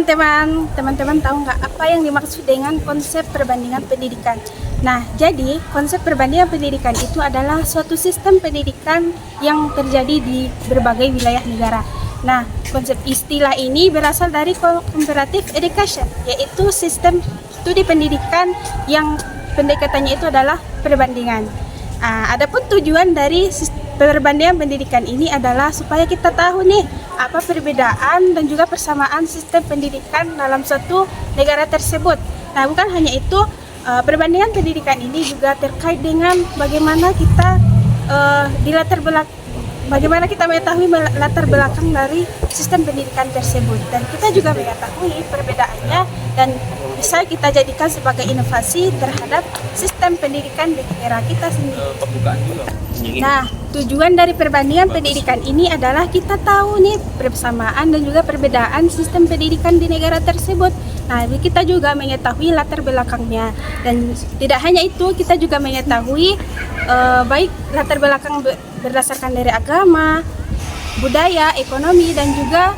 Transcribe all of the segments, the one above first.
teman-teman tahu nggak apa yang dimaksud dengan konsep perbandingan pendidikan? Nah, jadi konsep perbandingan pendidikan itu adalah suatu sistem pendidikan yang terjadi di berbagai wilayah negara. Nah, konsep istilah ini berasal dari comparative education, yaitu sistem studi pendidikan yang pendekatannya itu adalah perbandingan. Adapun tujuan dari perbandingan pendidikan ini adalah supaya kita tahu nih apa perbedaan dan juga persamaan sistem pendidikan dalam suatu negara tersebut. Nah, bukan hanya itu, perbandingan pendidikan ini juga terkait dengan bagaimana kita bagaimana kita mengetahui latar belakang dari sistem pendidikan tersebut, dan kita juga mengetahui perbedaannya dan bisa kita jadikan sebagai inovasi terhadap sistem pendidikan di negara kita sendiri. Nah, tujuan dari perbandingan pendidikan ini adalah kita tahu nih persamaan dan juga perbedaan sistem pendidikan di negara tersebut. Nah, kita juga mengetahui latar belakangnya, dan tidak hanya itu, kita juga mengetahui baik latar belakang berdasarkan dari agama, budaya, ekonomi, dan juga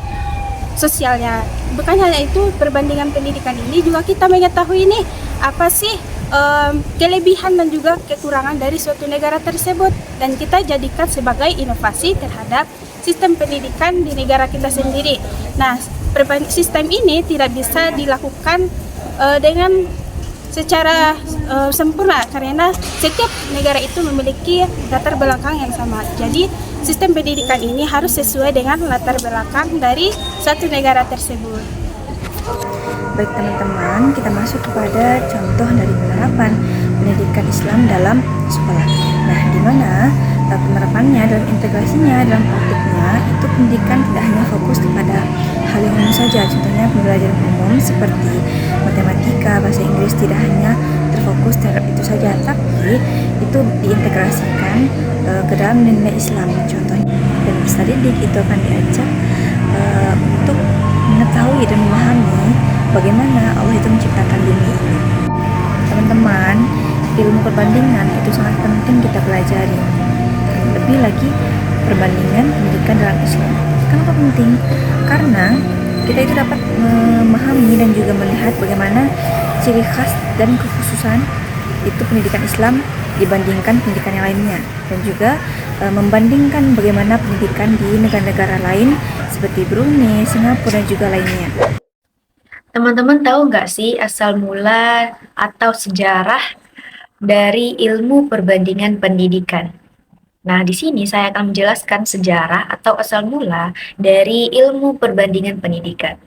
sosialnya. Bukan hanya itu, perbandingan pendidikan ini juga kita mengetahui nih apa sih kelebihan dan juga kekurangan dari suatu negara tersebut, dan kita jadikan sebagai inovasi terhadap sistem pendidikan di negara kita sendiri. Nah, sistem ini tidak bisa dilakukan dengan secara sempurna karena setiap negara itu memiliki latar belakang yang sama. Jadi sistem pendidikan ini harus sesuai dengan latar belakang dari suatu negara tersebut. Baik teman-teman, kita masuk kepada contoh dari penerapan pendidikan Islam dalam sekolah. Nah, di mana penerapannya dalam integrasinya dalam praktiknya itu pendidikan tidak hanya fokus kepada hal yang umum saja. Contohnya pembelajaran umum seperti matematika, bahasa Inggris tidak hanya terfokus terhadap itu saja, tapi itu diintegrasikan ke dalam nilai Islam. Contohnya, dan peserta didik itu akan diajak untuk mengetahui dan memahami bagaimana Allah itu menciptakan bumi ini. Teman-teman, ilmu perbandingan itu sangat penting kita pelajari. Lebih lagi perbandingan pendidikan dalam Islam. Kenapa penting? Karena kita itu dapat memahami dan juga melihat bagaimana ciri khas dan kekhususan itu pendidikan Islam dibandingkan pendidikan yang lainnya, dan juga membandingkan bagaimana pendidikan di negara-negara lain seperti Brunei, Singapura, dan juga lainnya. Teman-teman tahu nggak sih asal mula atau sejarah dari ilmu perbandingan pendidikan? Nah, di sini saya akan menjelaskan sejarah atau asal mula dari ilmu perbandingan pendidikan.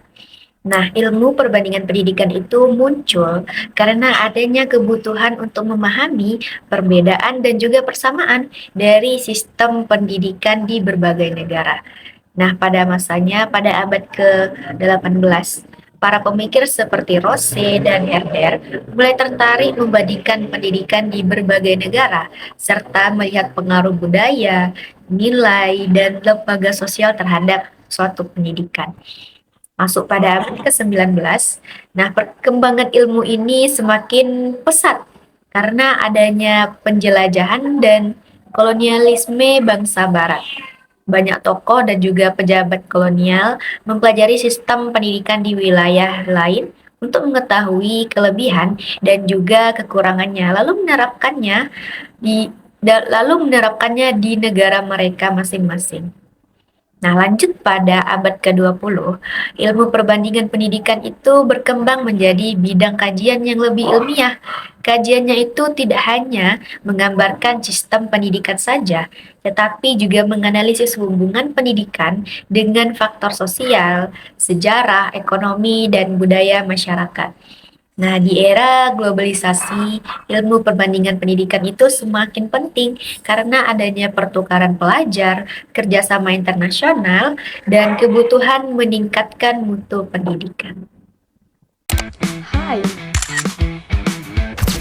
Nah, ilmu perbandingan pendidikan itu muncul karena adanya kebutuhan untuk memahami perbedaan dan juga persamaan dari sistem pendidikan di berbagai negara. Nah, pada masanya, pada abad ke-18, para pemikir seperti Rose dan Herder mulai tertarik membandingkan pendidikan di berbagai negara, serta melihat pengaruh budaya, nilai, dan lembaga sosial terhadap suatu pendidikan. Masuk pada abad ke-19, nah perkembangan ilmu ini semakin pesat karena adanya penjelajahan dan kolonialisme bangsa Barat. Banyak tokoh dan juga pejabat kolonial mempelajari sistem pendidikan di wilayah lain untuk mengetahui kelebihan dan juga kekurangannya, lalu menerapkannya di negara mereka masing-masing. Nah, lanjut pada abad ke-20, ilmu perbandingan pendidikan itu berkembang menjadi bidang kajian yang lebih ilmiah. Kajiannya itu tidak hanya menggambarkan sistem pendidikan saja, tetapi juga menganalisis hubungan pendidikan dengan faktor sosial, sejarah, ekonomi, dan budaya masyarakat. Nah, di era globalisasi, ilmu perbandingan pendidikan itu semakin penting karena adanya pertukaran pelajar, kerjasama internasional, dan kebutuhan meningkatkan mutu pendidikan. Hai,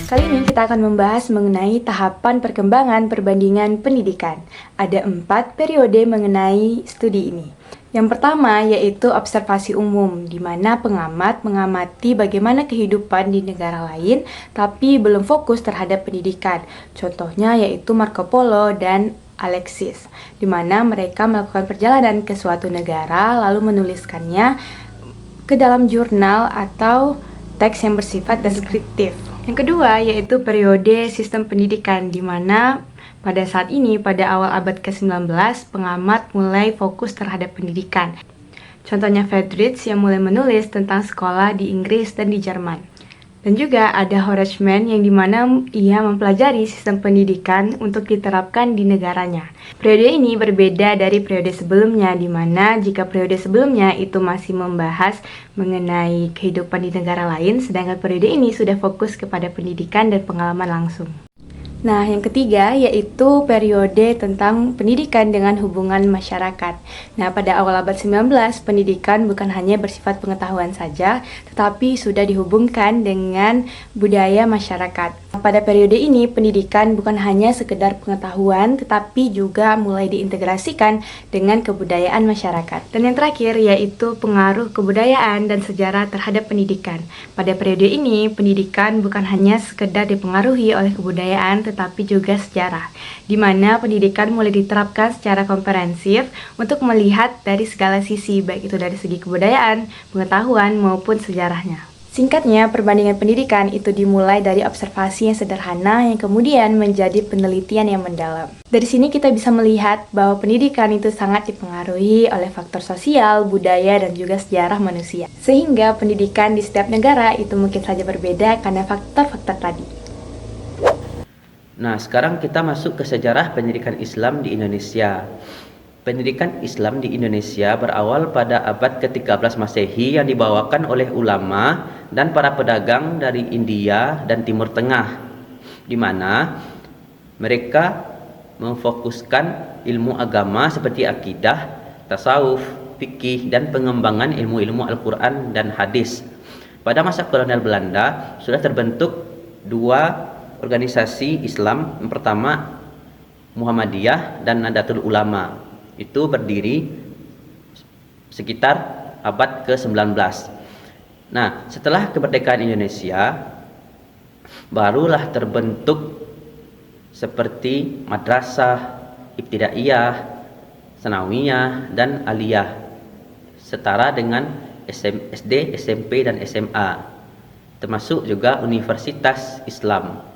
kali ini kita akan membahas mengenai tahapan perkembangan perbandingan pendidikan. Ada 4 periode mengenai studi ini. Yang pertama yaitu observasi umum, di mana pengamat mengamati bagaimana kehidupan di negara lain, tapi belum fokus terhadap pendidikan. Contohnya yaitu Marco Polo dan Alexis, di mana mereka melakukan perjalanan ke suatu negara lalu menuliskannya ke dalam jurnal atau teks yang bersifat deskriptif. Yang kedua yaitu periode sistem pendidikan, di mana pada saat ini, pada awal abad ke-19, pengamat mulai fokus terhadap pendidikan. Contohnya Friedrich yang mulai menulis tentang sekolah di Inggris dan di Jerman. Dan juga ada Horace Mann yang dimana ia mempelajari sistem pendidikan untuk diterapkan di negaranya. Periode ini berbeda dari periode sebelumnya, di mana jika periode sebelumnya itu masih membahas mengenai kehidupan di negara lain, sedangkan periode ini sudah fokus kepada pendidikan dan pengalaman langsung. Nah, yang ketiga yaitu periode tentang pendidikan dengan hubungan masyarakat. Nah, pada awal abad 19, pendidikan bukan hanya bersifat pengetahuan saja, tetapi sudah dihubungkan dengan budaya masyarakat. Pada periode ini, pendidikan bukan hanya sekedar pengetahuan, tetapi juga mulai diintegrasikan dengan kebudayaan masyarakat. Dan yang terakhir yaitu pengaruh kebudayaan dan sejarah terhadap pendidikan. Pada periode ini, pendidikan bukan hanya sekedar dipengaruhi oleh kebudayaan, tetapi juga sejarah, di mana pendidikan mulai diterapkan secara komprehensif untuk melihat dari segala sisi, baik itu dari segi kebudayaan, pengetahuan, maupun sejarahnya. Singkatnya, perbandingan pendidikan itu dimulai dari observasi yang sederhana yang kemudian menjadi penelitian yang mendalam. Dari sini kita bisa melihat bahwa pendidikan itu sangat dipengaruhi oleh faktor sosial, budaya, dan juga sejarah manusia. Sehingga pendidikan di setiap negara itu mungkin saja berbeda karena faktor-faktor tadi. Nah, sekarang kita masuk ke sejarah pendidikan Islam di Indonesia. Pendidikan Islam di Indonesia berawal pada abad ke-13 Masehi yang dibawakan oleh ulama dan para pedagang dari India dan Timur Tengah, di mana mereka memfokuskan ilmu agama seperti akidah, tasawuf, fikih, dan pengembangan ilmu-ilmu Al-Quran dan hadis. Pada masa kolonial Belanda sudah terbentuk dua organisasi Islam. Yang pertama Muhammadiyah dan Nahdlatul Ulama. Itu berdiri sekitar abad ke-19. Nah, setelah kemerdekaan Indonesia, barulah terbentuk seperti madrasah, ibtidaiyah, sanawiyah, dan aliyah, setara dengan SD, SMP, dan SMA, termasuk juga Universitas Islam.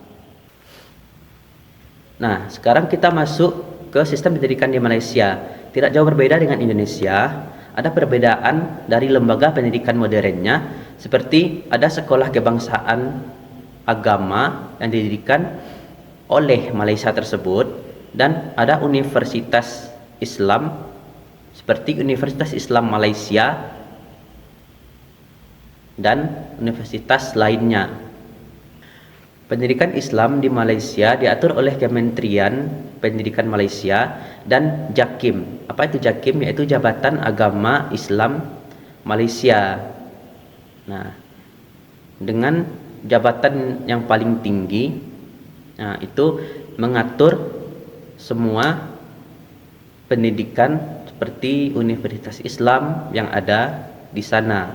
Nah, sekarang kita masuk ke sistem pendidikan di Malaysia. Tidak jauh berbeda dengan Indonesia. Ada perbedaan dari lembaga pendidikan modernnya, seperti ada sekolah kebangsaan agama yang didirikan oleh Malaysia tersebut, dan ada universitas Islam seperti Universitas Islam Malaysia dan universitas lainnya. Pendidikan Islam di Malaysia diatur oleh Kementerian Pendidikan Malaysia dan JAKIM. Apa itu JAKIM? Yaitu Jabatan Agama Islam Malaysia. Nah, dengan jabatan yang paling tinggi, nah, itu mengatur semua pendidikan seperti Universitas Islam yang ada di sana.